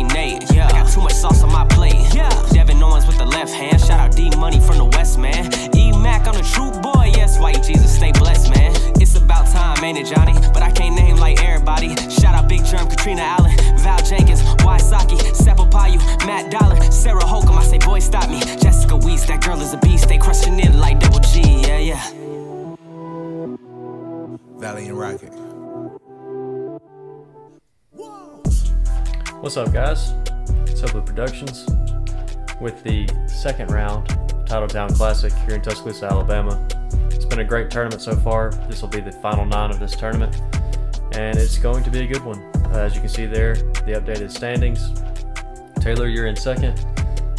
me Nate. I got too much sauce on my plate. Devin Owens with the left hand. Shout out D Money from the West, man. E Mac, I'm the true boy. Yes, white Jesus, stay blessed, man. It's about time, ain't it, Johnny? But I can't name like everybody. Shout out Big Germ, Katrina Allen, Val Jenkins, Wysocki, Seppa Payu, Matt Dollar, Sarah Holcomb. I say, boy, stop me. Jessica Weiss, that girl is a beast. They crushing it like Double G. Yeah. Vally and Rocket. What's up, guys? It's Hopefully Productions with the second round of Tailor Classic here in Tuscaloosa, Alabama. It's been a great tournament so far. This will be the final 9 of this tournament, and it's going to be a good one. As you can see there, the updated standings. Taylor, you're in second.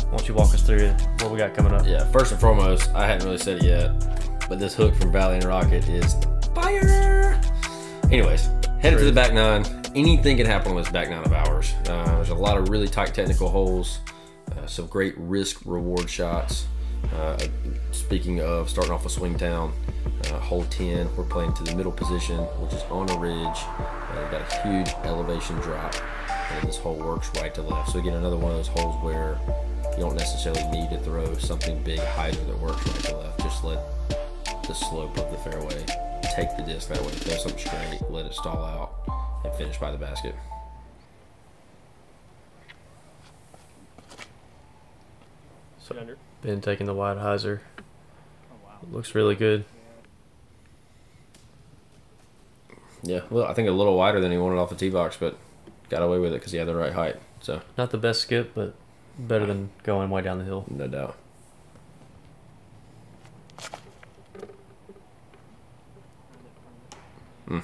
Why don't you walk us through what we got coming up? Yeah, first and foremost, I hadn't really said it yet, but this hook from Vally and Rocket is fire! Anyways, headed to the back 9. Anything can happen on this back 9 of ours. There's a lot of really tight technical holes, some great risk-reward shots. Speaking of starting off a swing town, hole 10, we're playing to the middle position, which is on a ridge. Got a huge elevation drop, and this hole works right to left. So again, another one of those holes where you don't necessarily need to throw something big hyzer that works right to left. Just let the slope of the fairway take the disc that way. Throw something straight, let it stall out, and finish by the basket. So, Ben taking the wide hyzer. Looks really good. Yeah, well, I think a little wider than he wanted off the tee box, but got away with it because he had the right height. So not the best skip, but better than going way down the hill. No doubt. I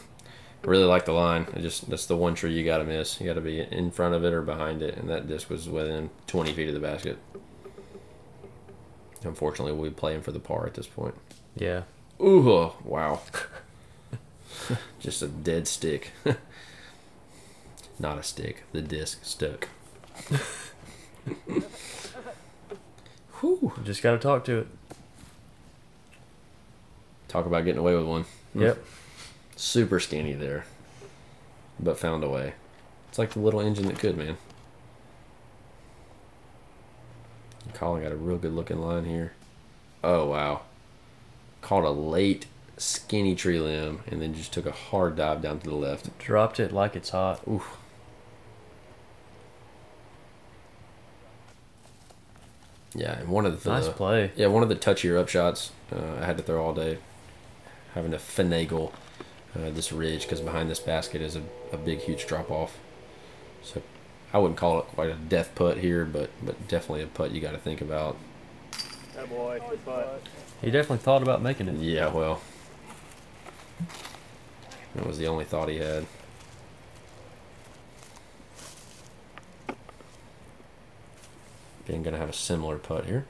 really like the line. That's the one tree you got to miss. You got to be in front of it or behind it, and that disc was within 20 feet of the basket. Unfortunately, we'll be playing for the par at this point. Yeah. Ooh, wow. Just a dead stick. Not a stick. The disc stuck. Whew. Just got to talk to it. Talk about getting away with one. Yep. Super skinny there, but found a way. It's like the little engine that could, man. Colin got a real good looking line here. Oh, wow. Caught a late skinny tree limb and then just took a hard dive down to the left. Dropped it like it's hot. Oof. Yeah, and one of the nice play. Yeah, one of the touchier up shots I had to throw all day, having to finagle this ridge because behind this basket is a big, huge drop off. So I wouldn't call it quite a death putt here, but definitely a putt you got to think about. That boy, good putt. He definitely thought about making it. Yeah, well, that was the only thought he had. Again, gonna have a similar putt here.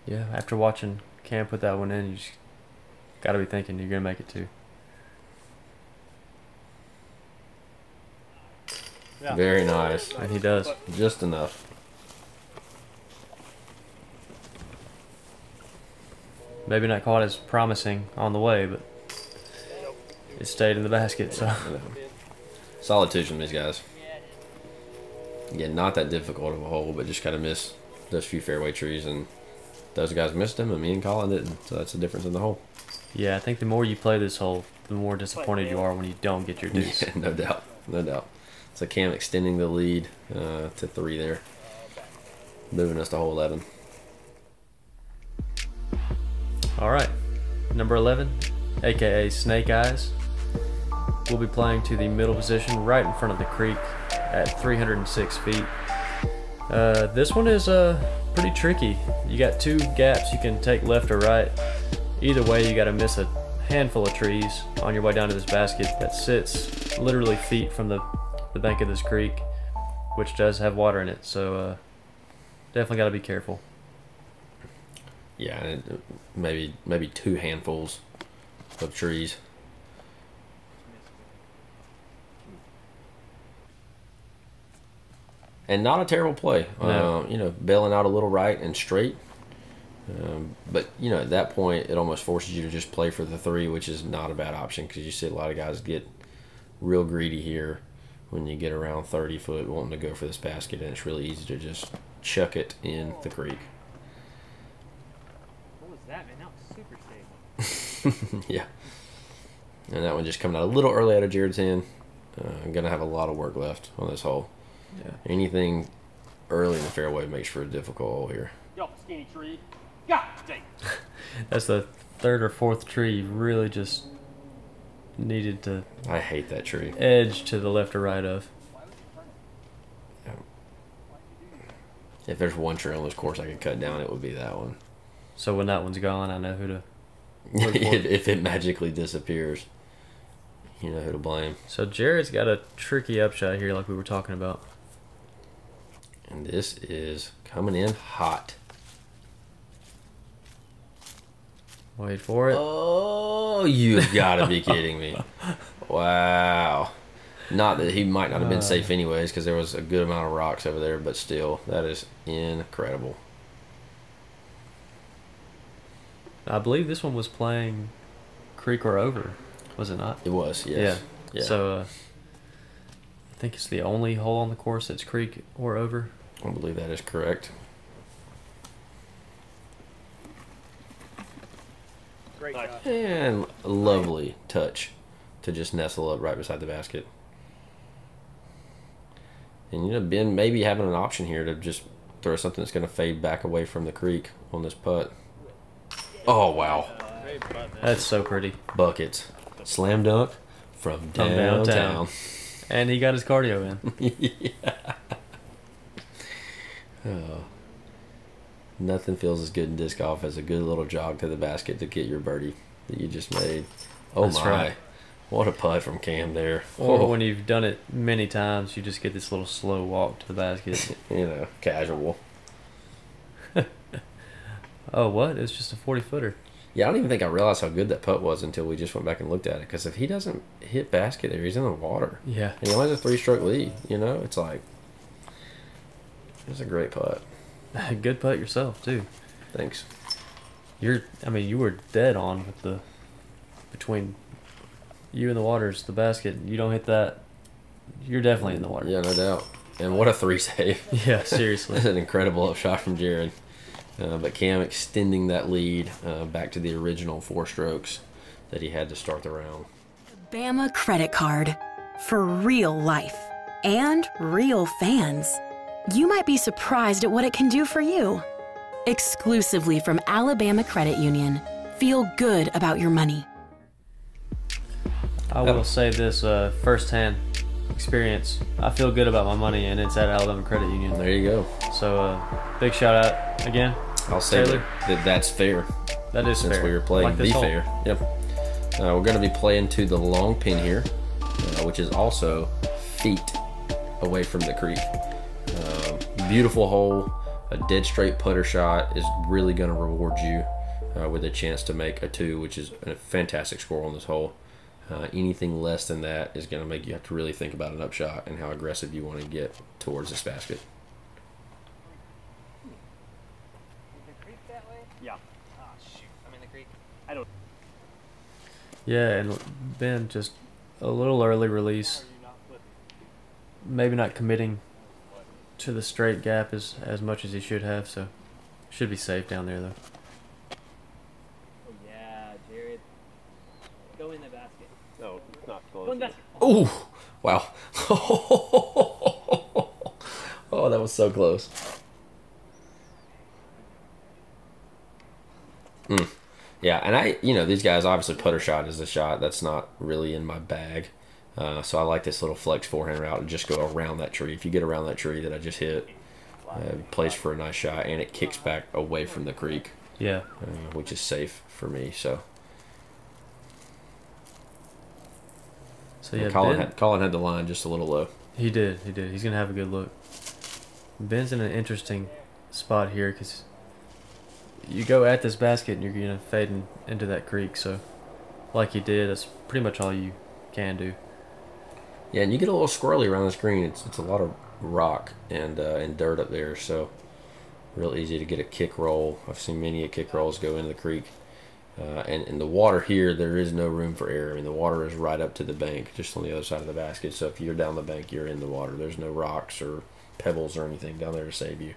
Yeah, after watching Cam put that one in, you just got to be thinking you're gonna make it too. Yeah. Very nice. And he does. Just enough. Maybe not quite as promising on the way, but it stayed in the basket. So Solid twos from these guys. Again, not that difficult of a hole, but just kind of miss those few fairway trees, and those guys missed them, and me and Colin didn't. So that's the difference in the hole. Yeah, I think the more you play this hole, the more disappointed you are when you don't get your deuce. Yeah, no doubt. No doubt. So Cam extending the lead to 3 there, moving us to hole 11. All right, number 11, aka Snake Eyes. We'll be playing to the middle position right in front of the creek at 306 feet. This one is pretty tricky. You got 2 gaps you can take left or right. Either way, you got to miss a handful of trees on your way down to this basket that sits literally feet from the bank of this creek, which does have water in it. So definitely got to be careful. Yeah, and maybe 2 handfuls of trees. And not a terrible play. No. You know, bailing out a little right and straight. But, you know, at that point, it almost forces you to just play for the 3, which is not a bad option because you see a lot of guys get real greedy here. when you get around 30 foot wanting to go for this basket, and it's really easy to just chuck it in the creek. What was that, man? That was super stable. Yeah. And that one just coming out a little early out of Jared's hand. I'm going to have a lot of work left on this hole. Yeah. Anything early in the fairway makes for a difficult hole here. Yo, skinny tree. God dang. That's the third or fourth tree you really just needed to I hate that tree. edge to the left or right of. If there's one tree on this course I could cut down, it would be that one. So when that one's gone, I know who to look for. If it magically disappears, you know who to blame. So Jared's got a tricky upshot here like we were talking about. And this is coming in hot. Wait for it. Oh, you've got to be kidding me. Wow. Not that he might not have been safe anyways, because there was a good amount of rocks over there, but still, that is incredible. I believe this one was playing creek or over, was it not? It was, yes. Yeah. So I think it's the only hole on the course that's creek or over. I believe that is correct. Great job. And a lovely touch to just nestle up right beside the basket. And, you know, Ben maybe having an option here to just throw something that's going to fade back away from the creek on this putt. Oh, wow. Great putt, man. That's so pretty. Buckets. Slam dunk from downtown. downtown. And he got his cardio in. Yeah. Oh. Nothing feels as good in disc golf as a good little jog to the basket to get your birdie that you just made. Oh, That's my. right. What a putt from Cam there. Or Oh. when you've done it many times, you just get this little slow walk to the basket. You know, casual. Oh, what? It's just a 40-footer. Yeah, I don't even think I realized how good that putt was until we just went back and looked at it. Because if he doesn't hit basket there, he's in the water. Yeah. And he only has a 3-stroke lead. You know, it's like, it's a great putt. Good putt yourself, too. Thanks. You were dead on with the, between you and the water's the basket. You don't hit that, you're definitely in the water. Yeah, no doubt. And what a 3 save. Yeah, seriously. That's an incredible upshot from Jared. But Cam extending that lead back to the original 4 strokes that he had to start the round. Bama credit card for real life and real fans. You might be surprised at what it can do for you. Exclusively from Alabama Credit Union. Feel good about your money. I will say this firsthand experience. I feel good about my money, and it's at Alabama Credit Union. There you go. So big shout out again. I'll say Taylor. that's fair. That is Since fair. we were playing Like the this hole. fair. Yep. We're going to be playing to the long pin here, which is also feet away from the creek. Beautiful hole. A dead straight putter shot is really going to reward you with a chance to make a 2, which is a fantastic score on this hole. Anything less than that is going to make you have to really think about an upshot and how aggressive you want to get towards this basket. The creek that way? Yeah. Oh, shoot. I'm in the creek. I don't. Yeah, and Ben, just a little early release. Maybe not committing to the straight gap as much as he should have, so should be safe down there, though. Oh, yeah, Jared. Go in the basket. No, it's not Go close. in the basket. Oh, wow. Oh, that was so close. Yeah, and these guys, obviously putter shot is a shot that's not really in my bag. So I like this little flex forehand route and just go around that tree. If you get around that tree that I just hit, it plays for a nice shot, and it kicks back away from the creek, Yeah. which is safe for me. So So yeah, Colin Ben, had the line just a little low. he did. He's gonna have a good look. Ben's in an interesting spot here because you go at this basket and you're gonna fade into that creek. So, like you did, that's pretty much all you can do. Yeah, and you get a little squirrely around this green. It's a lot of rock and dirt up there, so real easy to get a kick roll. I've seen many kick rolls go into the creek And in the water here, there is no room for error. I mean, the water is right up to the bank, just on the other side of the basket. So if you're down the bank, you're in the water. There's no rocks or pebbles or anything down there to save you.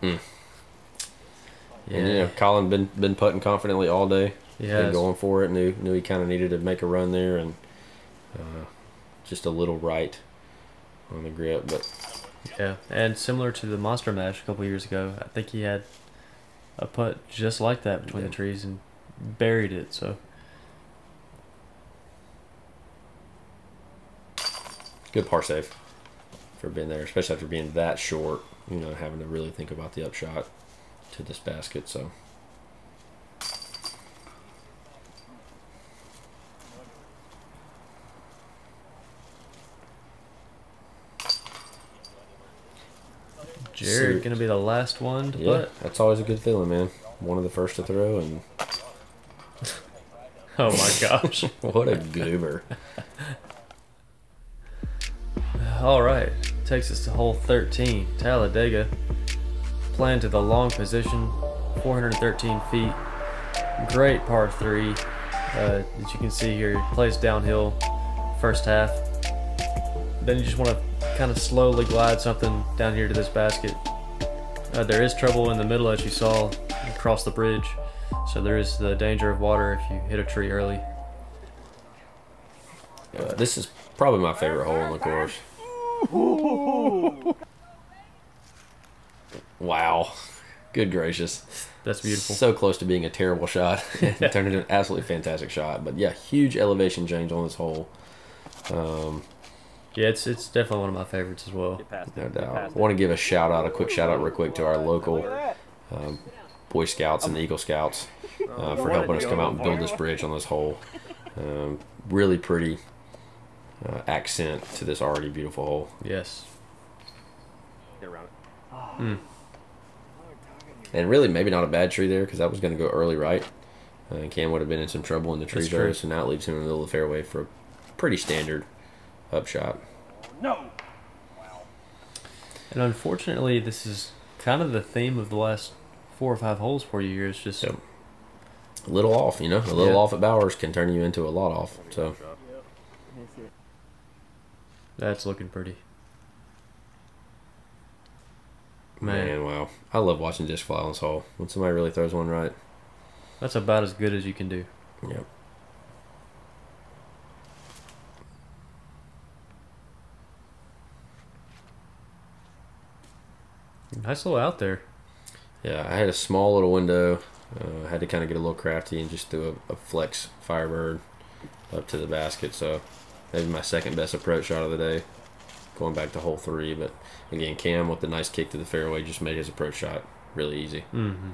Yeah. And you know, Colin been putting confidently all day. Been going for it. Knew he kind of needed to make a run there, and just a little right on the grip, but yeah. And similar to the Monster Mash a couple years ago, I think he had a putt just like that between the trees and buried it. So good par save for being there, especially after being that short. You know, having to really think about the upshot to this basket. So Jared gonna be the last one to put. That's always a good feeling, man. One of the first to throw, and oh my gosh, what a goober! All right, takes us to hole 13, Talladega. Playing to the long position, 413 feet. Great par 3. As you can see here, plays downhill first half. Then you just want to kind of slowly glide something down here to this basket. There is trouble in the middle, as you saw across the bridge. So there is the danger of water if you hit a tree early. This is probably my favorite hole on the course. Wow. Good gracious. That's beautiful. So close to being a terrible shot. It turned into an absolutely fantastic shot. But yeah, huge elevation change on this hole. Yeah, it's definitely one of my favorites as well. No doubt. I want to give a quick shout out real quick to our local Boy Scouts and Eagle Scouts for helping us come out and build this bridge on this hole. Really pretty accent to this already beautiful hole. Yes. Get around it. Mm. And really, maybe not a bad tree there, because that was going to go early right. Cam would have been in some trouble in the tree row, so now it leaves him in the middle of the fairway for a pretty standard upshot. No. And unfortunately, this is kind of the theme of the last 4 or 5 holes for you here. It's just a little off, you know. A little off at Bowers can turn you into a lot off. So that's looking pretty. Man, wow. I love watching disc fly on this hole. When somebody really throws one right. That's about as good as you can do. Yep. Nice little out there. Yeah, I had a small little window. I had to kind of get a little crafty and just do a flex Firebird up to the basket. So maybe my second best approach shot of the day, going back to hole 3. But again, Cam with the nice kick to the fairway just made his approach shot really easy. Mm-hmm.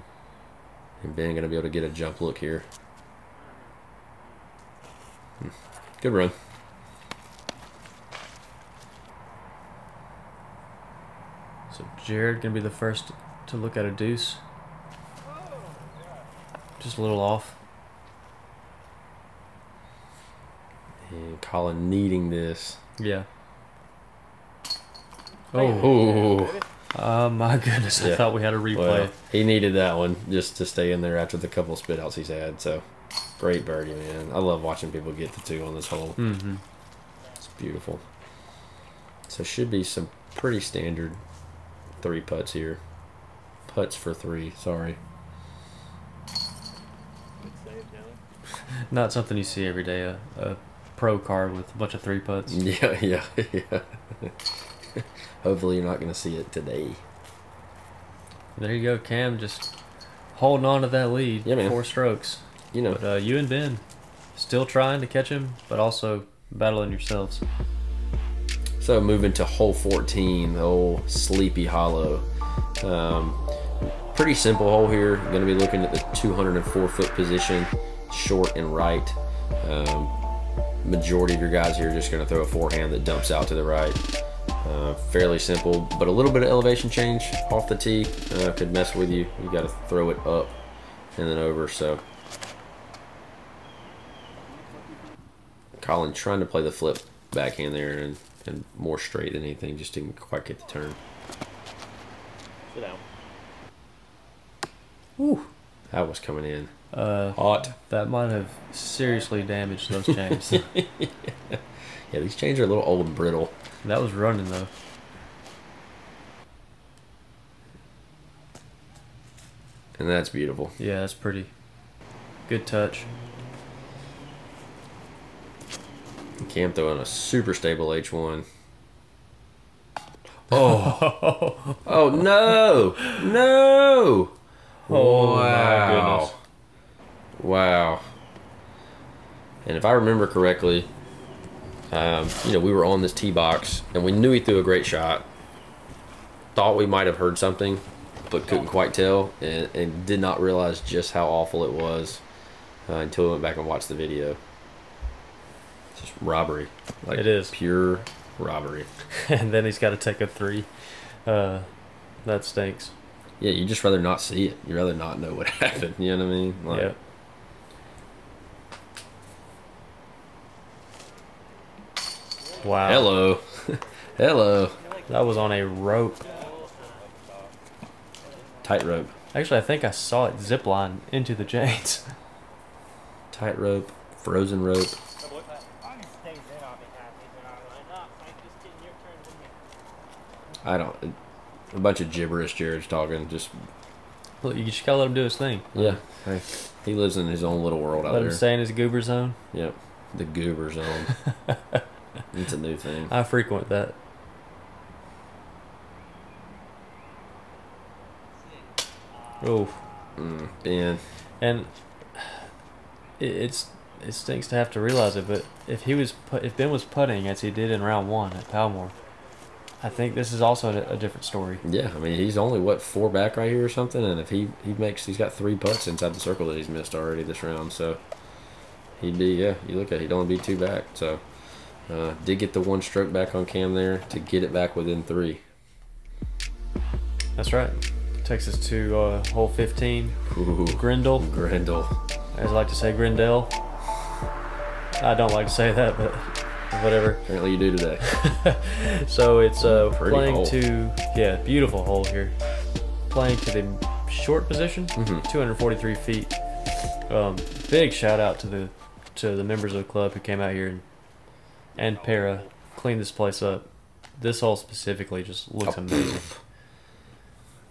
And Ben going to be able to get a jump look here. Good run. So Jared going to be the first to look at a deuce. Just a little off. And Colin needing this. Yeah. Oh my goodness, I thought we had a replay. Well, he needed that one just to stay in there after the couple of spit outs he's had. So great birdie, man. I love watching people get the 2 on this hole. Mm-hmm. It's beautiful. So should be some pretty standard 3 putts here. Putts for 3, sorry. Not something you see every day, a pro card with a bunch of 3 putts. Yeah. Hopefully you're not going to see it today. There you go, Cam, just holding on to that lead. Yeah, man. 4 strokes. You know. But you and Ben still trying to catch him, but also battling yourselves. So moving to hole 14, the old Sleepy Hollow. Pretty simple hole here. Going to be looking at the 204-foot position, short and right. Majority of your guys here are just going to throw a forehand that dumps out to the right. Fairly simple, but a little bit of elevation change off the tee could mess with you. You got to throw it up and then over. So Colin trying to play the flip backhand there and more straight than anything, just didn't quite get the turn. Whew, that was coming in. Hot. That might have seriously damaged those chains. Yeah, these chains are a little old and brittle. That was running though. And that's beautiful. Yeah, that's pretty. Good touch. Cam throwing a super stable H1. Oh. Oh, no. No. Oh, wow. my goodness. Wow. And if I remember correctly, you know, we were on this tee box and we knew he threw a great shot. Thought we might have heard something, but couldn't quite tell, and did not realize just how awful it was until we went back and watched the video. It's just robbery. Like, it is. Pure robbery. And then he's got to take a 3. That stinks. Yeah, you just rather not see it. You'd rather not know what happened. You know what I mean? Like, yeah. Wow. Hello. Hello. That was on a rope. Tightrope. Actually, I think I saw it zip line into the chains. Tightrope. Frozen rope. I don't. A bunch of gibberish Jared's talking. Just. Look, you just gotta let him do his thing. Yeah. Hey, he lives in his own little world out Let there. him stay in his goober zone. Yep. The goober zone. It's a new thing. I frequent that. Oh. Ben. And it stinks to have to realize it, but if Ben was putting as he did in round 1 at Palmore, I think this is also a different story. Yeah, I mean, he's only, what, 4 back right here or something? And if he's got 3 putts inside the circle that he's missed already this round. So he'd be, yeah, you look at it, he'd only be 2 back. So did get the 1 stroke back on Cam there to get it back within 3. That's right. Takes us to hole 15. Ooh, Grindle. As I like to say, Grindel. I don't like to say that, but whatever. Apparently you do today. So it's playing hole. to, yeah, beautiful hole here. Playing to the short position, 243 feet. Big shout out to the members of the club who came out here and Para cleaned this place up. This hole specifically just looks amazing.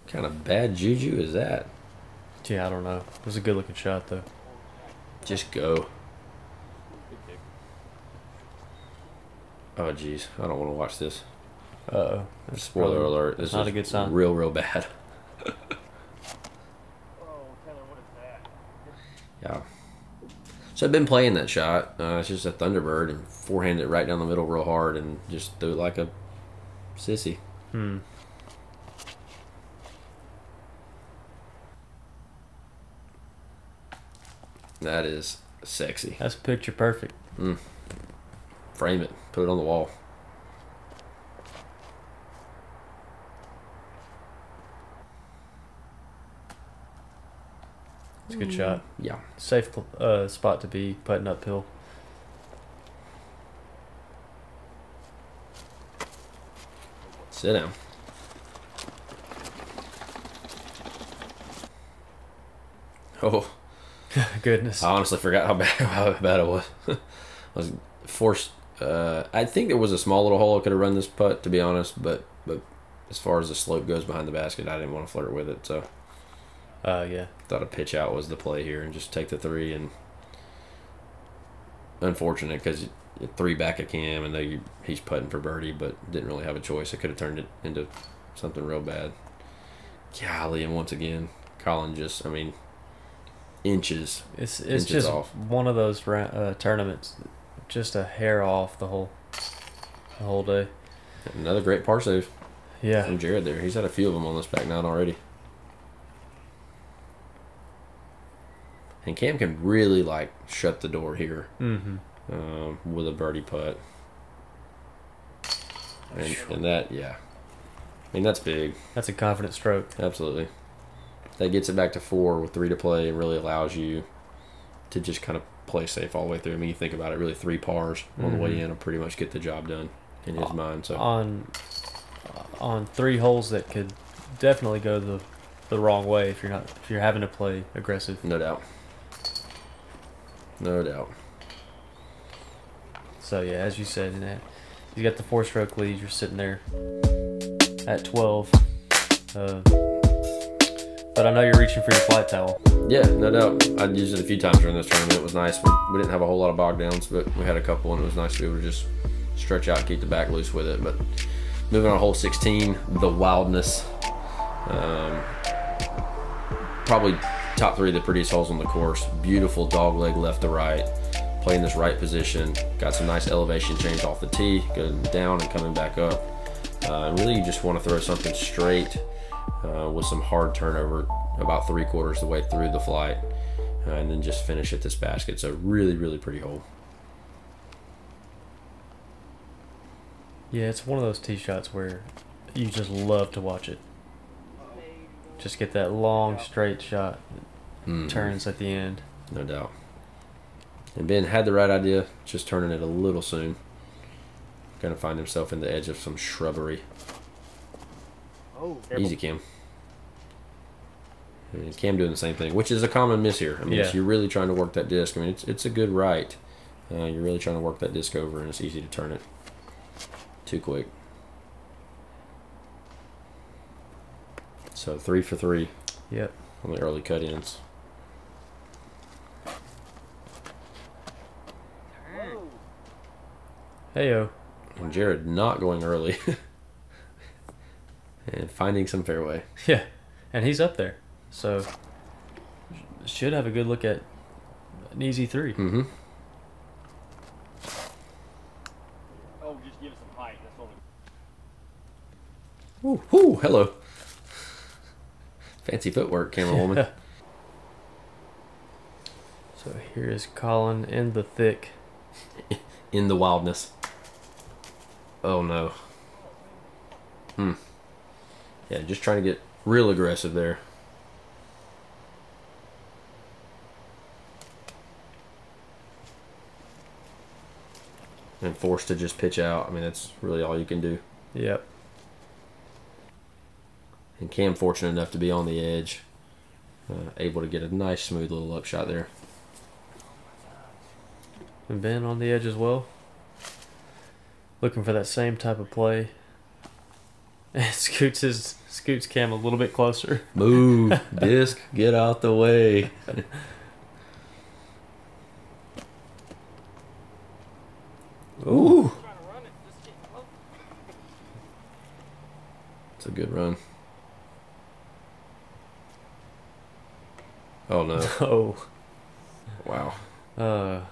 What kind of bad juju is that? Yeah, I don't know. It was a good looking shot though. Just go. Oh, jeez. I don't want to watch this. Uh-oh. Spoiler alert. This not is a good sign. real bad. Yeah. So I've been playing that shot. It's just a Thunderbird and forehand it right down the middle real hard and just threw it like a sissy. That is sexy. That's picture perfect. Frame it. Put it on the wall. It's a good shot. Yeah. Safe spot to be putting uphill. Sit down. Oh. Goodness. I honestly forgot how bad it was. I was forced. I think there was a small little hole I could have run this putt, to be honest, but as far as the slope goes behind the basket, I didn't want to flirt with it, so Yeah. thought a pitch out was the play here and just take the 3. And unfortunate because 3 back at Cam, and though he's putting for birdie, but didn't really have a choice. I could have turned it into something real bad. Golly, and once again, Colin just, I mean, inches. It's inches just off. one of those tournaments, just a hair off the whole day. Another great par save Yeah. from Jared there. He's had a few of them on this back 9 already. And Cam can really, like, shut the door here with a birdie putt. And that, yeah. I mean, that's big. That's a confident stroke. Absolutely. That gets it back to 4 with 3 to play and really allows you to just kind of play safe all the way through. I mean, you think about it, really 3 pars on the way in will pretty much get the job done in his mind. So On 3 holes that could definitely go the the wrong way if you're having to play aggressive. No doubt. No doubt. So yeah, as you said, in that you got the 4-stroke lead. You're sitting there at 12. But I know you're reaching for your flight towel. Yeah, no doubt. I'd used it a few times during this tournament. It was nice. We didn't have a whole lot of bog downs, but we had a couple, and it was nice to be able to just stretch out and keep the back loose with it. But moving on hole 16, the wildness. Probably top 3 of the prettiest holes on the course. Beautiful dog leg left to right. Playing this right position. Got some nice elevation change off the tee, going down and coming back up. Really, you just want to throw something straight with some hard turnover about 3/4 the way through the flight, and then just finish at this basket. It's a really, really pretty hole. Yeah, it's one of those tee shots where you just love to watch it. Just get that long, straight shot that turns at the end. No doubt. And Ben had the right idea, just turning it a little soon. Gonna find himself in the edge of some shrubbery. Oh, Easy, Cam. And Cam doing the same thing, which is a common miss here. I mean, Yeah. you're really trying to work that disc. I mean, it's a good right. You're really trying to work that disc over, and it's easy to turn it too quick. So 3 for 3 Yep. on the early cut-ins. Heyo. And Jared not going early. And finding some fairway. Yeah, and he's up there, so should have a good look at an easy 3. Mm-hmm. Oh, just give it some height. That's all. Ooh, ooh, hello. Fancy footwork, camerawoman. So here is Colin in the thick. In the wildness. Oh no. Yeah, just trying to get real aggressive there. And forced to just pitch out. I mean, that's really all you can do. Yep. And Cam fortunate enough to be on the edge. Able to get a nice smooth little upshot there. And Ben on the edge as well. Looking for that same type of play. And scoots Cam a little bit closer. Move, disc, get out the way. Ooh. It's a good run. Oh no. Oh. Wow. Oh,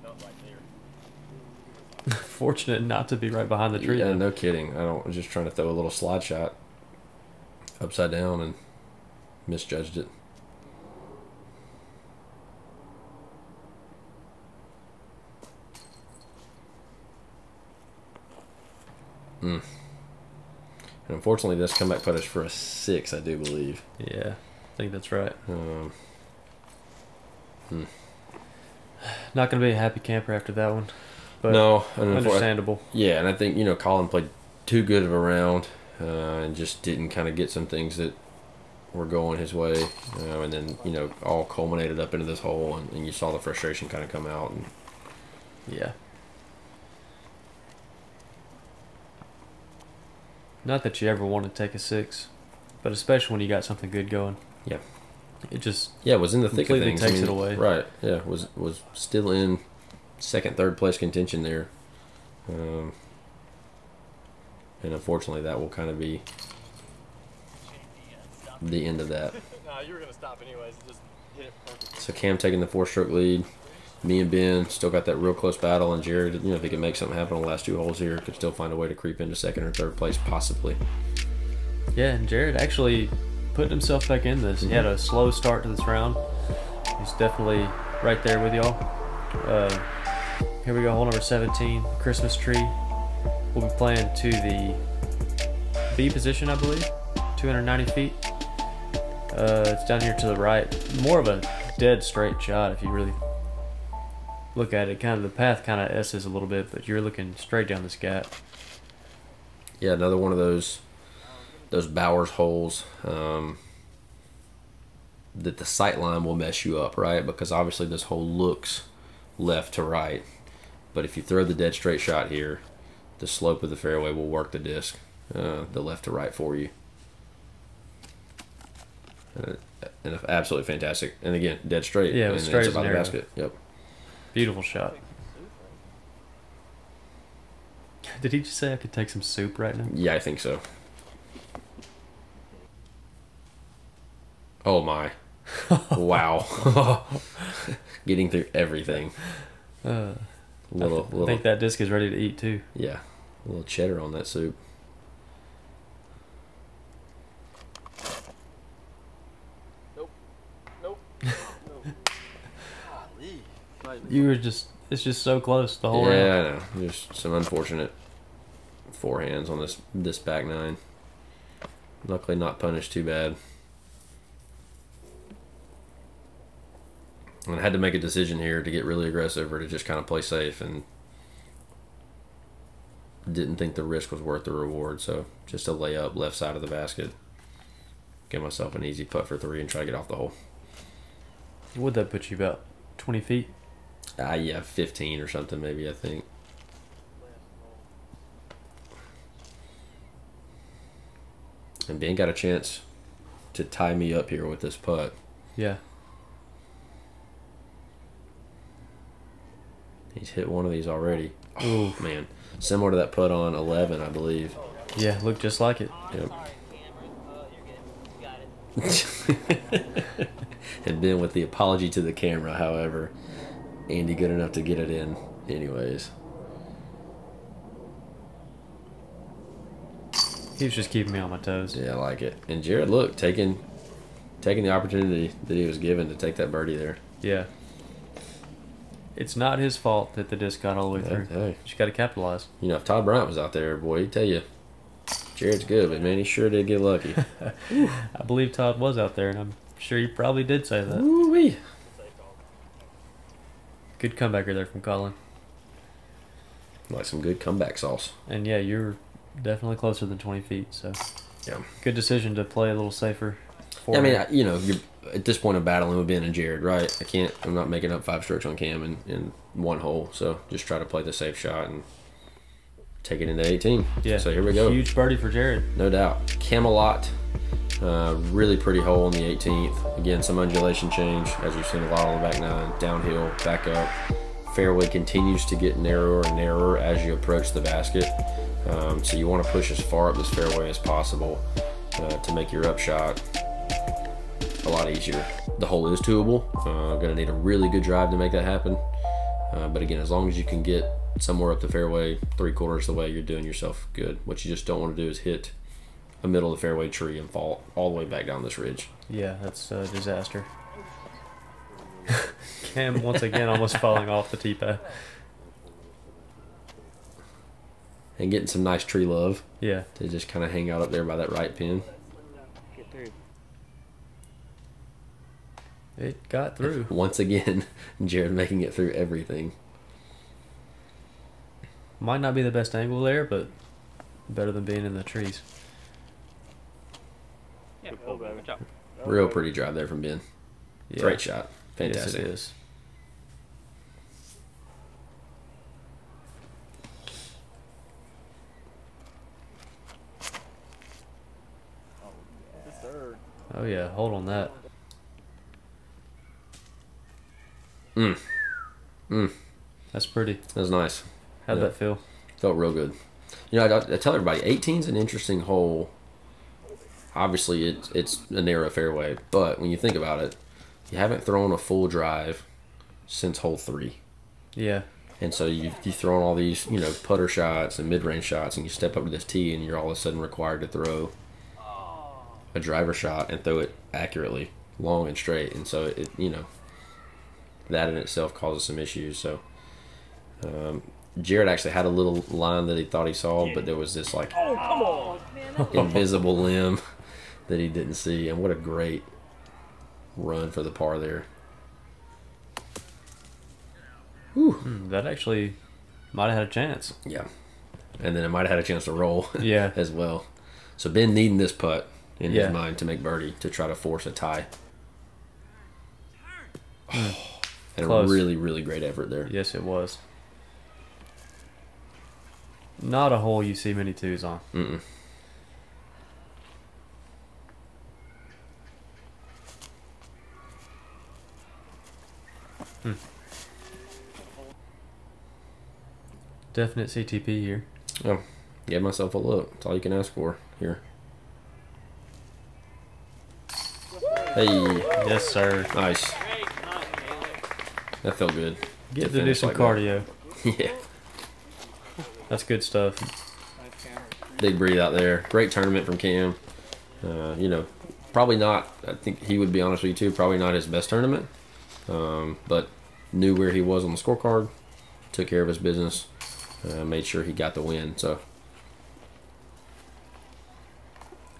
not right there. Fortunate not to be right behind the tree. Yeah, though. no kidding. I was just trying to throw a little slide shot upside down and misjudged it. And unfortunately, this comeback putt is for a 6, I do believe. Yeah, I think that's right. Not going to be a happy camper after that one. But No, and understandable. Yeah, and I think, Colin played too good of a round and just didn't kind of get some things that were going his way. And then, all culminated up into this hole, and you saw the frustration kind of come out. And Yeah. Not that you ever want to take a 6, but especially when you got something good going. Yeah. It just Yeah, was in the thick of completely things. takes it away. Right. Yeah, was still in second, third place contention there. And unfortunately, that will kind of be the end of that. No, you were gonna stop anyways. Just hit it perfect. So Cam taking the 4-stroke lead. Me and Ben still got that real close battle, and Jared, if he can make something happen on the last 2 holes here, could still find a way to creep into second or third place, possibly. Yeah, and Jared actually putting himself back in this. He had a slow start to this round. He's definitely right there with y'all. Here we go, hole number 17, Christmas tree. We'll be playing to the B position, I believe, 290 feet. It's down here to the right. More of a dead straight shot if you really look at it. Kind of the path kind of S's a little bit, but you're looking straight down this gap. Yeah, another one of those Bowers holes that the sight line will mess you up, right? Because obviously this hole looks left to right, but if you throw the dead straight shot here, the slope of the fairway will work the disc the left to right for you. And absolutely fantastic. And again, dead straight. Yeah, it was straight as about an the arrow. basket. Yep. Beautiful shot. Did he just say I could take some soup right now? Yeah, I think so. Oh my. Wow. Getting through everything. I Little, think that disc is ready to eat too. yeah, a little cheddar on that soup. Nope. You were just, it's just so close the whole round. Yeah, I know. Just some unfortunate forehands on this back nine. Luckily not punished too bad. And I had to make a decision here to get really aggressive or to just kind of play safe, and didn't think the risk was worth the reward. So just a layup left side of the basket. Give myself an easy putt for 3 and try to get off the hole. Would that put you about 20 feet? Yeah, 15 or something maybe, I think. And Ben got a chance to tie me up here with this putt. Yeah. He's hit one of these already. Oh, man. Similar to that putt on 11, I believe. Yeah, looked just like it. Yep. You're good. And Ben with the apology to the camera, however. Andy good enough to get it in anyways. He was just keeping me on my toes. Yeah, I like it. And Jared, look, taking the opportunity that he was given to take that birdie there. Yeah. It's not his fault that the disc got all the way through. Hey. Just got to capitalize. You know, if Todd Bryant was out there, boy, he'd tell you, Jared's good, but man, he sure did get lucky. I believe Todd was out there, and I'm sure he probably did say that. Woo-wee. Good comebacker there from Colin. Like some good comeback sauce. And yeah, you're definitely closer than 20 feet, so Yeah. good decision to play a little safer. I mean, you know, you're at this point of battling with Ben and Jared, right? I'm not making up 5 strokes on Cam in one hole, so just try to play the safe shot and take it into 18. Yeah. So here we go. Huge birdie for Jared. No doubt. Camelot, really pretty hole on the 18th. Again, some undulation change, as you've seen a lot on the back nine. Downhill, back up. Fairway continues to get narrower and narrower as you approach the basket. So you want to push as far up this fairway as possible to make your upshot a lot easier. The hole is twoable. Going to need a really good drive to make that happen. But again, as long as you can get somewhere up the fairway 3/4 of the way, you're doing yourself good. What you just don't want to do is hit a middle of the fairway tree and fall all the way back down this ridge. Yeah, that's a disaster. Cam, once again, almost falling off the tee pad. And getting some nice tree love Yeah. to just kind of hang out up there by that right pin. Get through. It got through. Once again, Jared making it through everything. Might not be the best angle there, but better than being in the trees. Yeah, good job. Real pretty drive there from Ben. Yeah. Great shot. Yes, Fantastic. it is. Oh yeah, hold on that. That's pretty. That was nice. How'd Yeah. that feel? Felt real good. You know, I tell everybody, 18's an interesting hole. Obviously, it's a narrow fairway, but when you think about it, you haven't thrown a full drive since hole 3. Yeah. And so you thrown all these, you know, putter shots and mid-range shots, and you step up to this tee, and you're all of a sudden required to throw a driver shot and throw it accurately, long and straight. And so it, you know, that in itself causes some issues. So Jared actually had a little line that he thought he saw, but there was this like invisible limb that he didn't see. And what a great run for the par there. That actually might have had a chance. Yeah. and then it might have had a chance to roll Yeah. as well. So Ben needing this putt in Yeah. his mind to make birdie to try to force a tie. And Close. a really, really great effort there. Yes, it was. Not a hole you see many twos on. Mm-mm. Definite CTP here. Oh, gave myself a look. That's all you can ask for here. Hey, Yes, sir. nice. That felt good. Get to do finish some like that. cardio. Yeah, That's good stuff. big breathe out there. Great tournament from Cam. You know, probably not. I think he would be honest with you too. Probably not his best tournament, but knew where he was on the scorecard. Took care of his business. Made sure he got the win. So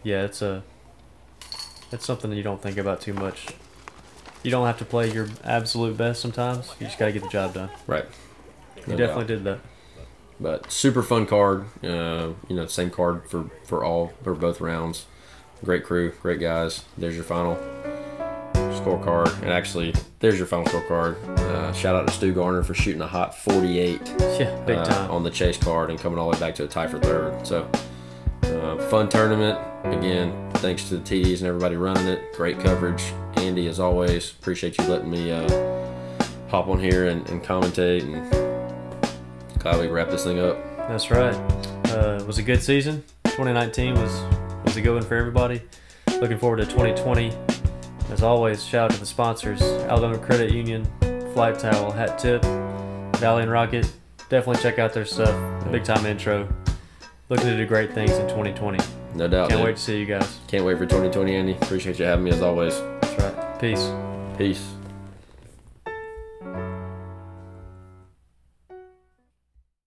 Yeah, it's something that you don't think about too much. You don't have to play your absolute best sometimes. You just got to get the job done. right, You No definitely doubt. did that. But super fun card. You know, same card for both rounds. Great crew, great guys. There's your final scorecard, and actually, there's your final scorecard. Shout out to Stu Garner for shooting a hot 48 Yeah, big time. on the chase card and coming all the way back to a tie for third. So, fun tournament. Again, thanks to the TDs and everybody running it. Great coverage. Andy, as always, appreciate you letting me hop on here and commentate. And glad we wrap this thing up. That's right. It was a good season. 2019 was a good one for everybody. Looking forward to 2020. As always, shout out to the sponsors: Alabama Credit Union, FlighTowel, Hat Tip, Vally and Rocket. Definitely check out their stuff. Big time intro. Looking to do great things in 2020. No doubt. Can't dude. wait to see you guys. Can't wait for 2020, Andy. Appreciate you having me as always. That's right. Peace. Peace.